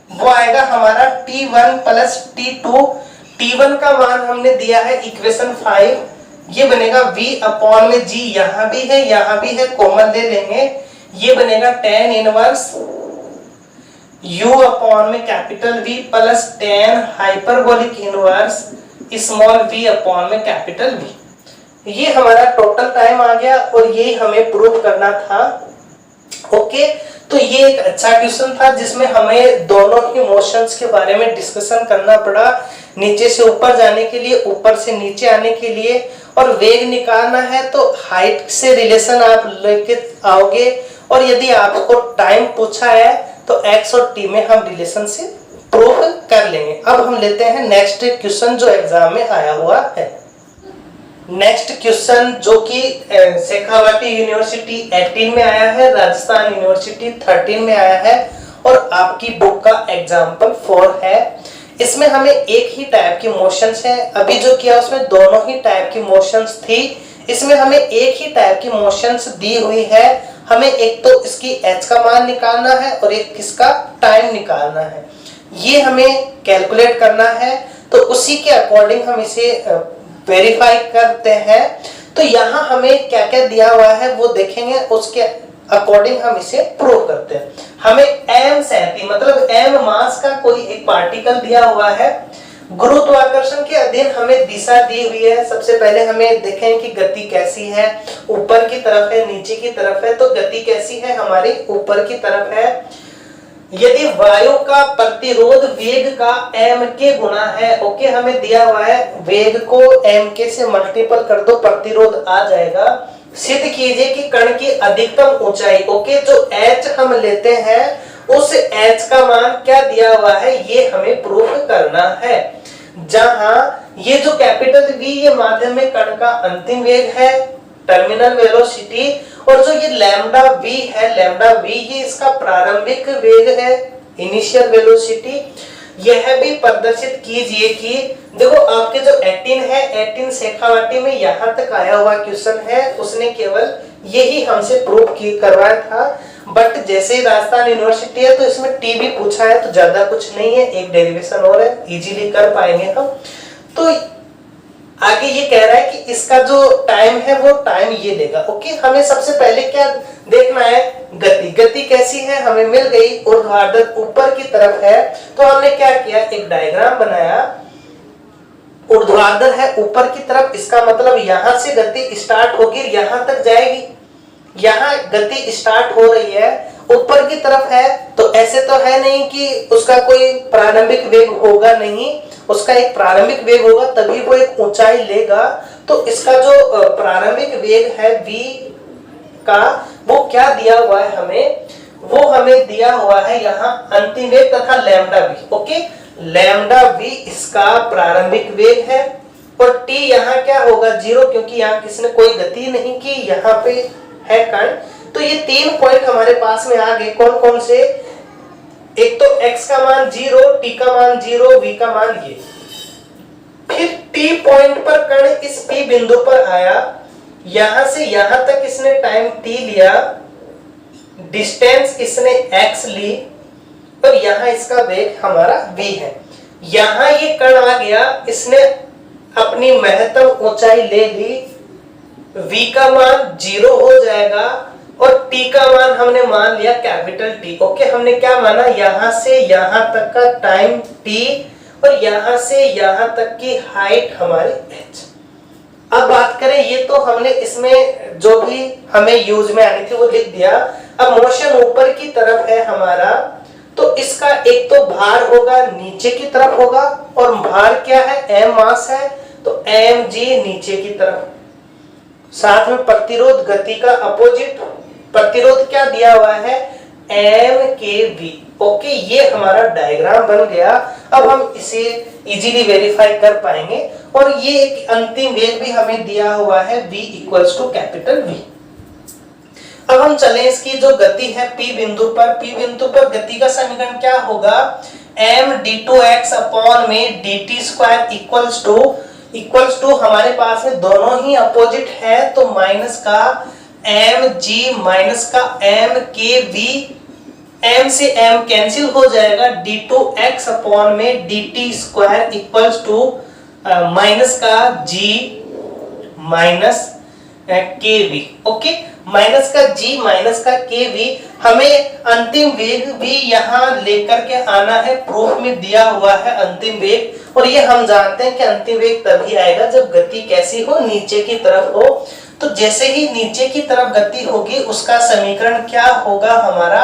वो आएगा हमारा t1 प्लस t2। t1 का मान हमने दिया है इक्वेशन 5, ये बनेगा v अपॉन में g, यहां भी है, कॉमन ले लेंगे, ये बनेगा tan इनवर्स u अपॉन में capital V plus tan hyperbolic inverse small v upon में कैपिटल V। ये हमारा टोटल टाइम आ गया और ये हमें प्रूव करना था। ओके, तो ये एक अच्छा क्वेश्चन था जिसमें हमें दोनों ही मोशंस के बारे में डिस्कशन करना पड़ा, नीचे से ऊपर जाने के लिए, ऊपर से नीचे आने के लिए, और वेग निकालना है तो हाइट से रिलेशन आप लेके आओगे, और यदि आपको टाइम पूछा है तो x और t में हम रिलेशन से प्रूव कर लेंगे। अब हम लेते हैं नेक्स्ट क्वेश्चन जो एग्जाम में आया हुआ है। नेक्स्ट क्वेश्चन जो कि शेखावाटी यूनिवर्सिटी 18 में आया है, राजस्थान यूनिवर्सिटी 13 में आया है, और आपकी बुक का एग्जाम्पल 4 है। इसमें हमें एक ही टाइप की मोशंस है, अभी जो किया उसमें दोनों ही टाइप की मोशंस थी, इसमें हमें एक ही टाइप की मोशंस दी हुई है। हमें एक तो इसकी h का मान निकालना है और एक किसका टाइम निकालना है, ये हमें कैलकुलेट करना है, तो उसी के अकॉर्डिंग हम इसे वेरीफाई करते हैं। तो यहाँ हमें क्या क्या दिया हुआ है वो देखेंगे, उसके अकॉर्डिंग हम इसे प्रूव करते हैं। हमें m सेंटी मतलब m मास का कोई एक पार्टिकल दिया हुआ है, गुरुत्वाकर्षण के अधीन हमें दिशा दी हुई है। सबसे पहले हमें देखें कि गति कैसी है, ऊपर की तरफ है, नीचे की तरफ है, तो गति कैसी है हमारी ऊपर की तरफ है। यदि वायु का प्रतिरोध वेग का m के गुना है, ओके, हमें दिया हुआ है, वेग को m के से मल्टीपल कर दो, प्रतिरोध आ जाएगा। सिद्ध कीजिए कि कण की अधिकतम ऊंचाई, ओके, जो h हम लेते हैं उस h का मान क्या दिया हुआ है ये हमें प्रूफ करना है। जहां ये जो कैपिटल V ये माध्यमिक कण का अंतिम वेग है, टर्मिनल वेलोसिटी, और जो ये लैम्डा V है, लैम्डा V ये इसका प्रारंभिक वेग है, इनिशियल वेलोसिटी। यह भी प्रदर्शित कीजिए कि देखो आपके जो 18 है, 18 शेखावाटी में यहाँ तक आया हुआ क्वेश्चन है, उसने केवल यही हमसे प्रूफ करवाया था। बट जैसे ही राजस्थान यूनिवर्सिटी है तो इसमें टी भी पूछा है, तो ज्यादा कुछ नहीं है, एक डेरिवेशन और है, इजीली कर पाएंगे हम। तो आगे ये कह रहा है कि इसका जो टाइम है वो टाइम ये लेगा। ओके, हमें सबसे पहले क्या देखना है, गति। गति कैसी है हमें मिल गई, ऊर्ध्वाधर ऊपर की तरफ है, तो हमने क्या किया, एक डायग्राम बनाया, ऊर्ध्वाधर है ऊपर की तरफ, इसका मतलब यहां से गति स्टार्ट होगी, यहां तक जाएगी, यहाँ गति स्टार्ट हो रही है, ऊपर की तरफ है, तो ऐसे तो है नहीं कि उसका कोई प्रारंभिक वेग होगा, नहीं, उसका एक प्रारंभिक वेग होगा तभी वो एक ऊंचाई लेगा। तो इसका जो प्रारंभिक वेग है v का, वो क्या दिया हुआ है हमें, वो हमें दिया हुआ है यहाँ अंतिम वेग तथा lambda v। Okay, lambda v इसका प्रारंभिक वेग है, और t यहाँ क्या होगा 0, क्योंकि यहाँ किसने कोई गति नहीं की, यहाँ पे है कण। तो ये 3 पॉइंट हमारे पास में आ गए, कौन कौन से, एक तो x का मान 0, t का मान 0, v का मान ये। फिर t पॉइंट पर कण इस p बिंदु पर आया, यहां से यहां तक इसने टाइम t लिया, डिस्टेंस इसने x ली, और यहाँ इसका वेग हमारा v है। यहाँ ये कण आ गया, इसने अपनी महत्तम ऊंचाई ले ली, v का मान 0 हो जाएगा और t का मान हमने मान लिया कैपिटल T। ओके, हमने क्या माना, यहां से यहां तक का टाइम t और यहां से यहां तक की हाइट हमारी h। अब बात करें, ये तो हमने इसमें जो भी हमें यूज में आनी थी वो लिख दिया। अब मोशन ऊपर की तरफ है हमारा, तो इसका एक तो भार होगा नीचे की तरफ होगा, और भार क्या है, m मास है, तो mg नीचे की तरफ। साथ में प्रतिरोध गति का अपोजिट, प्रतिरोध क्या दिया हुआ है, mkv। ओके, ये हमारा डायग्राम बन गया। अब हम इसे इजीली वेरीफाई कर पाएंगे, और ये एक अंतिम वेग भी हमें दिया हुआ है v equals to capital V। अब हम चलें, इसकी जो गति है P बिंदु पर गति का समीकरण क्या होगा, m d2x अपॉन में dt स्क्वायर इक्वल्स टू हमारे पास में दोनों ही अपोजिट है, तो माइनस का mg माइनस का mkv, m से m कैंसिल हो जाएगा, d2x अपॉन में dt square equals to minus का g minus kv। Okay, minus का g माइनस का kv, हमें अंतिम वेग भी यहाँ लेकर के आना है। प्रूफ में दिया हुआ है अंतिम वेग, और ये हम जानते हैं कि अंतिम वेग तभी आएगा जब गति कैसी हो, नीचे की तरफ हो। तो जैसे ही नीचे की तरफ गति होगी, उसका समीकरण क्या होगा हमारा,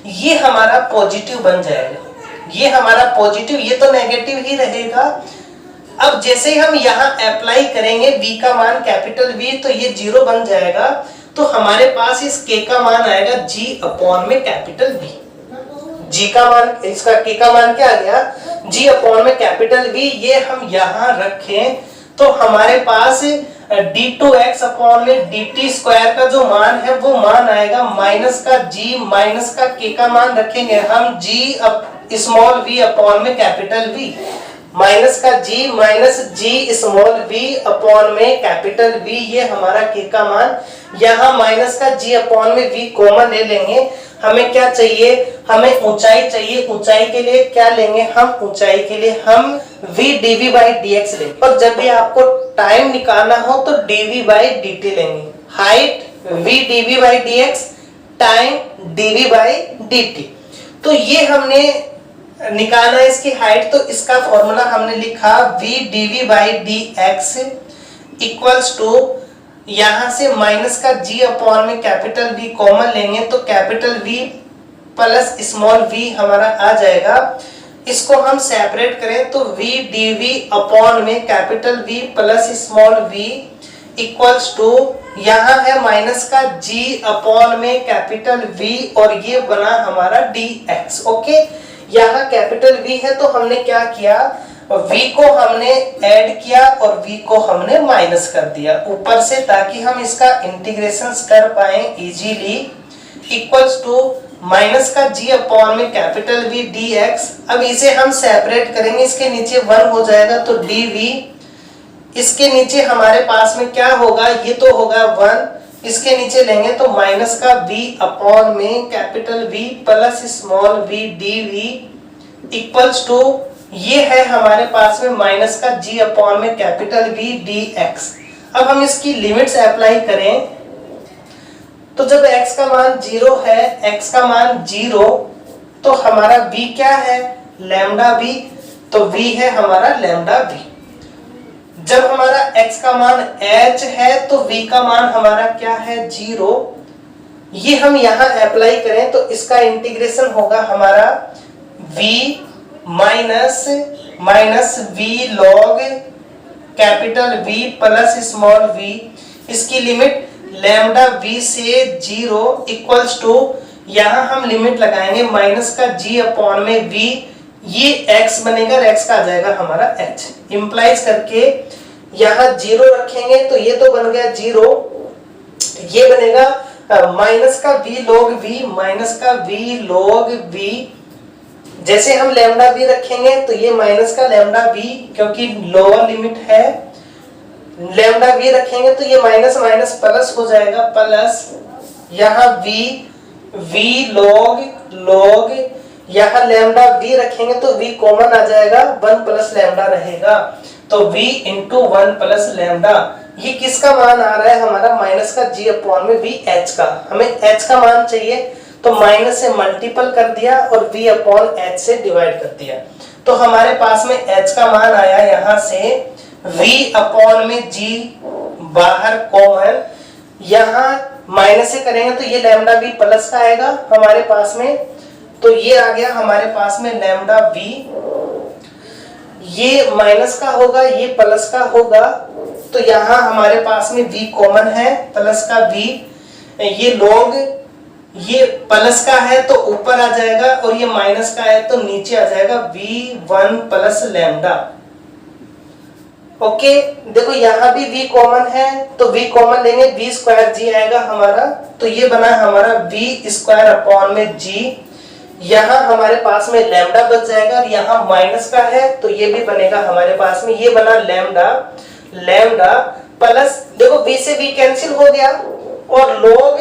ये हमारा पॉजिटिव बन जाएगा। ये हमारा पॉजिटिव, ये तो नेगेटिव ही रहेगा। अब जैसे ही हम यहाँ अप्लाई करेंगे v का मान कैपिटल V, तो ये 0 बन जाएगा, तो हमारे पास इस k का मान आएगा g अपॉन में कैपिटल V। g का मान, इसका k का मान क्या आ गया, g अपॉन में कैपिटल V। ये हम यहाँ रखें तो हमारे पास d2x अपॉन में dt स्क्वायर का जो मान है वो मान आएगा माइनस का g माइनस का k का मान रखेंगे हम g स्मॉल v अपॉन में कैपिटल V, माइनस का g minus g small v upon में कैपिटल V, ये हमारा k का मान। यहाँ माइनस का g अपॉन में v कॉमन ले लेंगे। हमें क्या चाहिए, हमें ऊंचाई चाहिए। ऊंचाई के लिए क्या लेंगे हम, ऊंचाई के लिए हम v dv by dx लेंगे, और जब भी आपको टाइम निकालना हो तो dv by dt लेंगे। Height v dv by dx, time dv by dt। तो ये हमने निकालना है इसकी हाइट, तो इसका फॉर्मूला हमने लिखा v dv by dx equals to, यहां से माइनस का g अपॉन में कैपिटल V कॉमन लेंगे तो capital V plus small v हमारा आ जाएगा। इसको हम सेपरेट करें तो v dv अपॉन में capital V plus small v equals to, यहाँ है माइनस का g अपॉन में कैपिटल V, और ये बना हमारा dx। ओके, यहाँ कैपिटल V है तो हमने क्या किया, v को हमने ऐड किया और v को हमने माइनस कर दिया ऊपर से, ताकि हम इसका इंटीग्रेशन कर पाए इजीली। इक्वल्स टू माइनस का g अपॉन में कैपिटल V dx। अब इसे हम सेपरेट करेंगे, इसके नीचे 1 हो जाएगा तो dv, इसके नीचे हमारे पास में क्या होगा, ये तो होगा 1, इसके नीचे लेंगे तो माइनस का v अपॉन में capital V plus small v dv equals to, ये है हमारे पास में माइनस का g अपॉन में कैपिटल V dx। अब हम इसकी लिमिट्स अप्लाई करें तो जब x का मान 0 है, x का मान 0, तो हमारा v क्या है, लैम्डा v, तो v है हमारा लैम्डा v। जब हमारा x का मान h है तो v का मान हमारा क्या है, 0। ये हम यहाँ अप्लाई करें तो इसका इंटीग्रेशन होगा हमारा v minus v log capital V plus small v, इसकी लिमिट लैम्डा v से 0 इक्वल्स टू, यहाँ हम लिमिट लगाएंगे माइनस का g अपॉन में v, ये x बनेगा और x का आ जाएगा हमारा h। इंप्लाइज करके यहाँ 0 रखेंगे तो ये तो बन गया 0, ये बनेगा माइनस का v log v माइनस का v log v। जैसे हम लैम्डा v रखेंगे तो ये माइनस का लैम्डा v, क्योंकि लोअर लिमिट है, लैम्डा v रखेंगे तो ये माइनस माइनस प्लस हो जाएगा, प्लस यहाँ v log यहाँ लैम्डा v रखेंगे तो v कॉमन आ जाएगा, 1 प्लस लैम्डा रहेगा, तो v इंटू 1 प्लस लैम्डा। ये किसका मान आ रहा है हमारा, माइनस का g अपॉन में v h का, हमें h का मान चाहिए तो माइनस से मल्टीपल कर दिया और v अपॉन h से डिवाइड कर दिया, तो हमारे पास में h का मान आया यहाँ से v अपॉन में g बाहर कॉमन, यहाँ माइनस से करेंगे तो ये लैम्डा v प्लस का आएगा हमारे पास में, तो ये आ गया हमारे पास में लैम्डा v, ये माइनस का होगा ये प्लस का होगा, तो यहाँ हमारे पास में v कॉमन है, प्लस का v, ये लॉग ये प्लस का है तो ऊपर आ जाएगा और ये माइनस का है तो नीचे आ जाएगा, v1 प्लस लैम्डा। ओके, देखो यहाँ भी v कॉमन है तो v कॉमन लेंगे, v स्क्वायर g आएगा हमारा, तो ये बना हमारा v स्क्वायर अपॉन में g, यहाँ हमारे पास में लैम्डा बच जाएगा और यहाँ माइनस का है तो ये भी बनेगा हमारे पास में, ये बना लैम्डा, लैम्डा प्लस, देखो v से v कैंसिल हो गया और log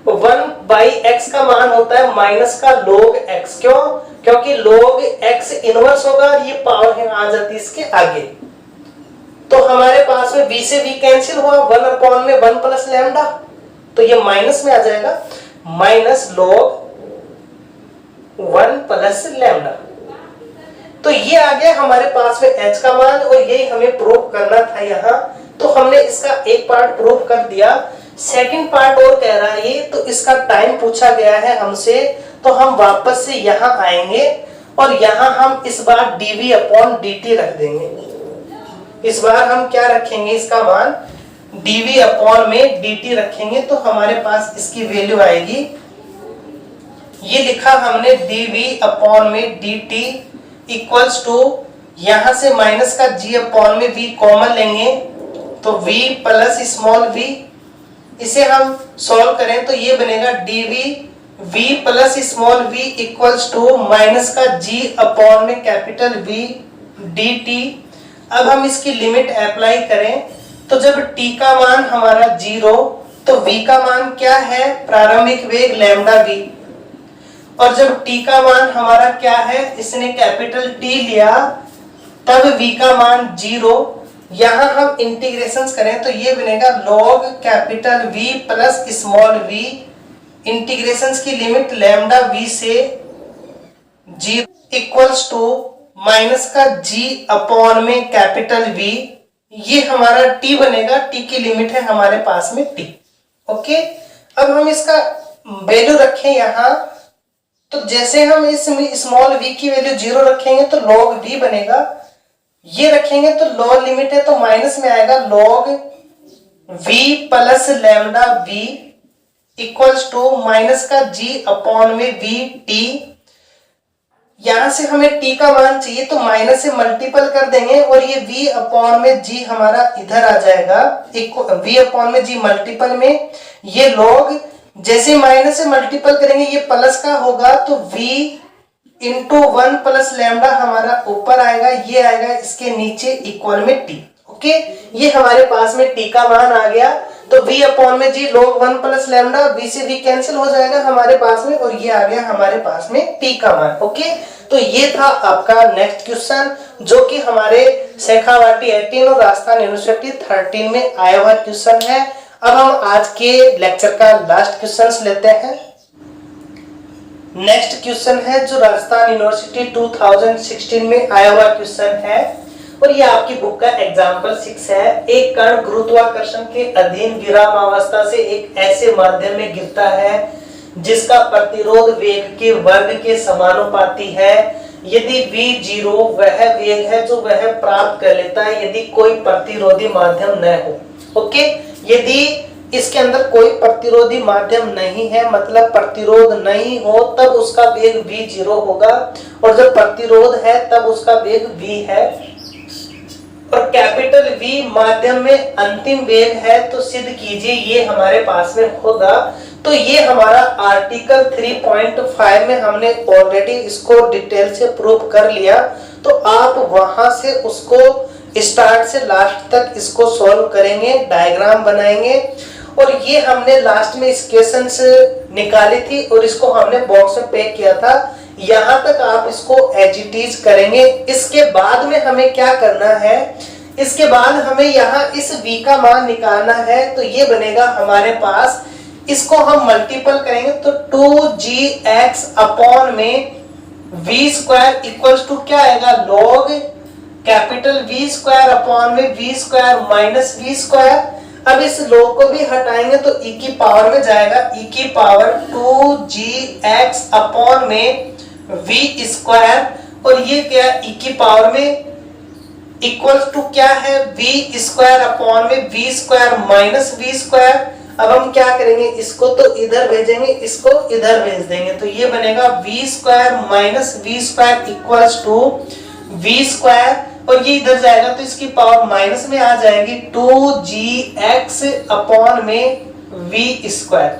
1/x का मान होता है माइनस का log x, क्यों, क्योंकि log x इनवर्स होगा और ये पावर है आ जाती है इसके आगे, तो हमारे पास में v से v कैंसिल हुआ, 1 अपॉन में 1 प्लस लैम्डा, तो ये माइनस में आ जाएगा, माइनस log 1 प्लस लैम्डा, तो ये आ गया हमारे पास में h का मान और यही हमें प्रूव करना था यहाँ, तो हमने इसका एक पार्ट प्रूव कर दिया, सेकंड पार्ट और कह रहा है ये, तो इसका टाइम पूछा गया है हमसे, तो हम वापस से यहाँ आएंगे और यहाँ हम इस बार dv अपॉन dt रख देंगे, इस बार हम क्या रखेंगे इसका मान dv अपॉन में dt रखेंगे, तो हमारे पास इसकी वैल्यू आएगी, ये लिखा हमने dv अपॉन में dt इक्वल्स टू, यहां से माइनस का g अपॉन में v कॉमन लेंगे तो v प्लस स्मॉल v, इसे हम सॉल्व करें तो ये बनेगा dv v plus small v equals to minus का g अपॉन में कैपिटल V dt। अब हम इसकी लिमिट अप्लाई करें तो जब t का मान हमारा 0 तो v का मान क्या है, प्रारंभिक वेग लैम्डा v, और जब t का मान हमारा क्या है, इसने कैपिटल T लिया तब v का मान 0, यहां हम इंटीग्रेशन करें तो ये बनेगा log capital V plus small v, integration की लिमिट लैम्डा v से 0 इक्वल्स टू माइनस का g अपॉन में कैपिटल V, ये हमारा t बनेगा, t की लिमिट है हमारे पास में t। ओके, अब हम इसका वैल्यू रखें यहाँ, तो जैसे हम इस स्मॉल v की वैल्यू 0 रखेंगे तो log v बनेगा, ये रखेंगे तो लोअर लिमिट है तो माइनस में आएगा, log v plus lambda v equals to minus का g अपॉन में v t, यहां से हमें t का मान चाहिए तो माइनस से मल्टीपल कर देंगे और ये v अपॉन में g हमारा इधर आ जाएगा, v अपॉन में g मल्टीपल में, ये log जैसे माइनस से मल्टीपल करेंगे ये प्लस का होगा तो v इंटू 1 प्लस लैम्डा हमारा ऊपर आएगा, ये आएगा इसके नीचे इक्वल में t। ओके, ये हमारे पास में t का मान आ गया, तो v अपॉन में g log 1 plus lambda, v से v कैंसिल हो जाएगा हमारे पास में और ये आ गया हमारे पास में t का मान। ओके, तो ये था आपका नेक्स्ट क्वेश्चन जो कि हमारे शेखावाटी 18 और राजस्थान यूनिवर्सिटी 13 में आया हुआ क्वेश्चन है। अब हम आज के लेक्चर का लास्ट क्वेश्चन लेते हैं। नेक्स्ट क्वेश्चन है जो राजस्थान यूनिवर्सिटी 2016 में आया हुआ क्वेश्चन है और ये आपकी बुक का एग्जाम्पल 6 है। एक कण गुरुत्वाकर्षण के अधीन विरामावस्था से एक ऐसे माध्यम में गिरता है जिसका प्रतिरोध वेग के वर्ग के समानुपाती है। यदि v0 वह वेग है जो वह प्राप्त कर लेता है यदि कोई प्रतिरोधी माध्यम न हो। ओके, यदि इसके अंदर कोई प्रतिरोधी माध्यम नहीं है मतलब प्रतिरोध नहीं हो तब उसका वेग v0 होगा और जब प्रतिरोध है तब उसका वेग v है और कैपिटल V माध्यम में अंतिम वेग है तो सिद्ध कीजिए ये हमारे पास में होगा। तो ये हमारा आर्टिकल 3.5 में हमने ऑलरेडी इसको डिटेल से प्रूव कर लिया, तो आप वहां से उसको स्टार्ट से लास्ट तक इसको सॉल्व करेंगे, डायग्राम बनाएंगे और ये हमने लास्ट में इक्वेशंस निकाली थी और इसको हमने बॉक्स में पैक किया था। यहां तक आप इसको एज इट इज करेंगे। इसके बाद में हमें क्या करना है, इसके बाद हमें यहाँ इस v का मान निकालना है। तो ये बनेगा हमारे पास, इसको हम मल्टीपल करेंगे तो 2gx अपॉन में v स्क्वायर इक्वल्स टू क्या आएगा, log capital V square upon में v square minus v square. अब इस लॉग को भी हटाएंगे तो e की पावर में जाएगा, e की पावर 2gx अपॉन में v स्क्वायर, और ये क्या e की पावर में इक्वल्स टू क्या है, v स्क्वायर अपॉन में v square minus v square. अब हम क्या करेंगे, इसको तो इधर भेजेंगे, इसको इधर भेज देंगे, तो ये बनेगा v square minus v square equals to v square, और ये इधर जाएगा तो इसकी पावर माइनस में आ जाएगी 2gx अपॉन में v स्क्वायर।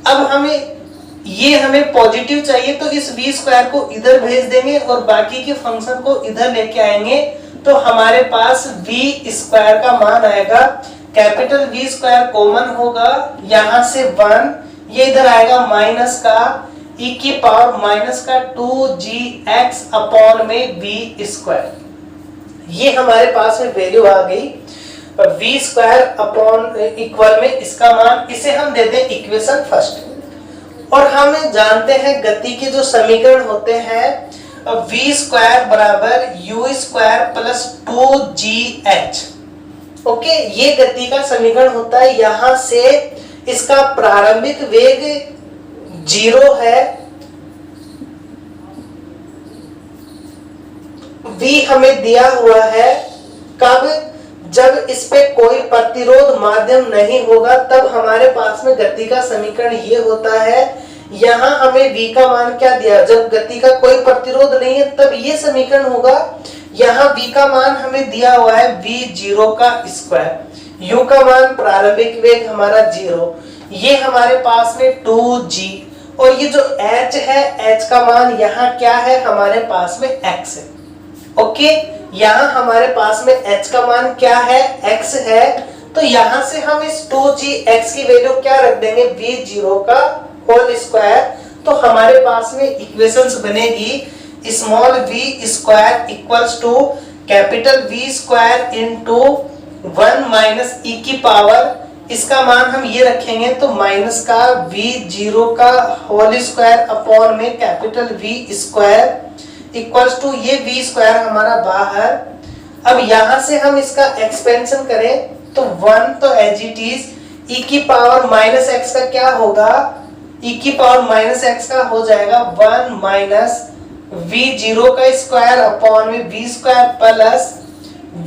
अब हमें पॉजिटिव चाहिए तो इस v स्क्वायर को इधर भेज देंगे और बाकी के फंक्शन को इधर लेके आएंगे, तो हमारे पास v स्क्वायर का मान आएगा, कैपिटल V स्क्वायर कॉमन होगा, यहां से 1, ये इधर आएगा माइनस का e की पावर माइनस का 2gx अपॉन में v स्क्वायर। ये हमारे पास में वैल्यू आ गई v स्क्वायर अपॉन इक्वल में इसका मान, इसे हम देते हैं इक्वेशन फर्स्ट। और हम जानते हैं गति के जो समीकरण होते हैं, v स्क्वायर बराबर u square plus 2gh। Okay, ये गति का समीकरण होता है। यहां से इसका प्रारंभिक वेग 0 है, v हमें दिया हुआ है, कब, जब इस पे कोई प्रतिरोध माध्यम नहीं होगा तब हमारे पास में गति का समीकरण ये होता है। यहाँ हमें v का मान क्या दिया, जब गति का कोई प्रतिरोध नहीं है तब ये समीकरण होगा। यहाँ v का मान हमें दिया हुआ है v0 का स्क्वायर, u का मान प्रारंभिक वेग हमारा 0, ये हमारे पास में 2g, और ये जो h है, h का मान यहाँ क्या है, हमारे पास में x है। ओके, यहाँ हमारे पास में h का मान क्या है, x है, तो यहाँ से हम इस 2gx की वैल्यू क्या रख देंगे, v0 का होल स्क्वायर। तो हमारे पास में इक्वेशंस बनेगी small v square equals to capital V square into 1 minus e की पावर, इसका मान हम ये रखेंगे तो माइनस का v0 का होल स्क्वायर अपॉन में capital V square equals to ये v स्क्वायर हमारा बाहर। अब यहां से हम इसका एक्सपेंशन करें तो 1 तो एज इट इज, e की पावर माइनस x का क्या होगा, e की पावर माइनस x का हो जाएगा 1 माइनस v0 का स्क्वायर अपॉन में v स्क्वायर प्लस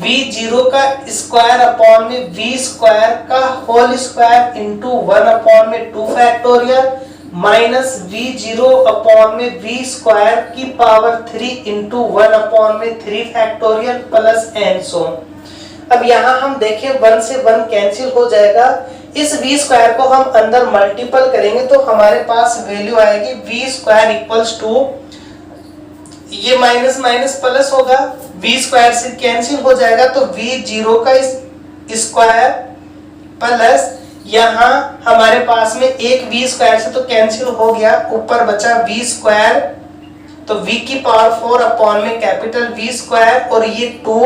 v0 का स्क्वायर अपॉन में v स्क्वायर का होल स्क्वायर इनटू 1 अपॉन में 2 फैक्टोरियल माइनस v0 अपॉन में v स्क्वायर की पावर 3 इनटू 1 अपॉन में 3 फैक्टोरियल प्लस एंड सो। अब यहाँ हम देखें 1 से 1 कैंसिल हो जाएगा, इस v स्क्वायर को हम अंदर मल्टीपल करेंगे तो हमारे पास वैल्यू आएगी v स्क्वायर इक्वल्स टू, ये माइनस माइनस प्लस होगा, v स्क्वायर से कैंसिल हो जाएगा तो v0 का स्क्वायर प्लस यहाँ हमारे पास में एक v स्क्वायर से तो कैंसिल हो गया, ऊपर बचा v स्क्वायर, तो v की पावर 4 अपॉन में कैपिटल V स्क्वायर, और ये 2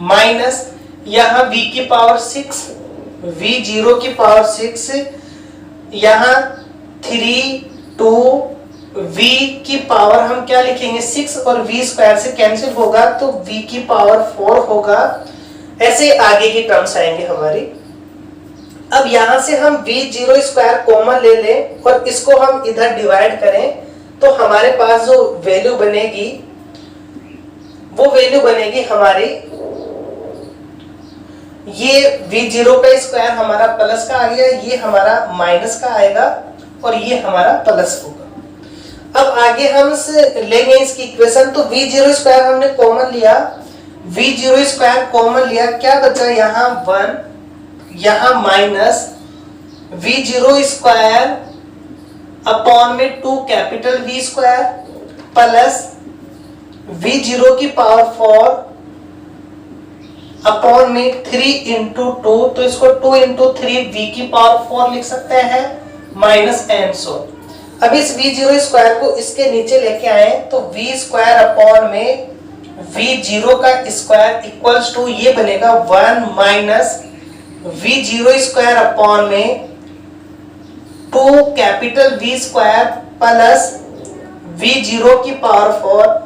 माइनस यहाँ v की पावर 6, v0 की पावर 6, यहाँ 3 2 v की पावर हम क्या लिखेंगे 6, और v स्क्वायर से कैंसिल होगा तो v की पावर 4 होगा। ऐसे आगे की टर्म्स आएंगे हमारी। अब यहां से हम v0 स्क्वायर कॉमन ले लें और इसको हम इधर डिवाइड करें तो हमारे पास जो वैल्यू बनेगी वो वैल्यू बनेगी हमारी, ये v0 का स्क्वायर हमारा प्लस का आ गया, ये हमारा माइनस का आएगा और ये हमारा प्लस होगा। अब आगे हम लेंगे इसकी इक्वेशन, तो v0 स्क्वायर हमने कॉमन लिया, v0 स्क्वायर कॉमन लिया, क्या बचा यहाँ 1, यहाँ माइनस v0 स्क्वायर अपॉन में 2 capital V square plus v0 की पावर 4 अपॉन में 3 इंटू 2, तो इसको 2 इंटू 3 v की पावर 4 लिख सकते हैं माइनस एंड सो। अब इस v0 स्क्वायर को इसके नीचे लेके आए तो v स्क्वायर अपॉन में v0 का स्क्वायर इक्वल्स टू ये बनेगा 1 माइनस v0 स्क्वायर अपॉन में 2 capital V square plus v0 की पावर 4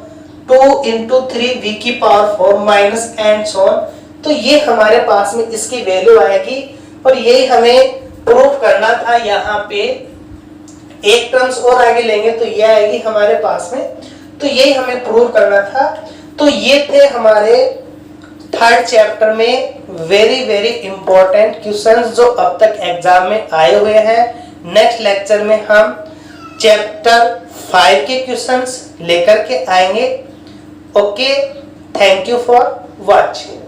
2 इंटू 3 v की power 4 minus and so on. तो ये हमारे पास में इसकी वैल्यू आएगी और यही हमें प्रूफ करना था। यहाँ पे एक टर्म्स और आगे लेंगे तो ये आएगी हमारे पास में, तो यही हमें प्रूव करना था। तो ये थे हमारे थर्ड चैप्टर में वेरी इंपॉर्टेंट क्वेश्चंस जो अब तक एग्जाम में आए हुए हैं। नेक्स्ट लेक्चर में हम चैप्टर 5 के क्वेश्चंस लेकर के आएंगे। Okay, thank you for watching.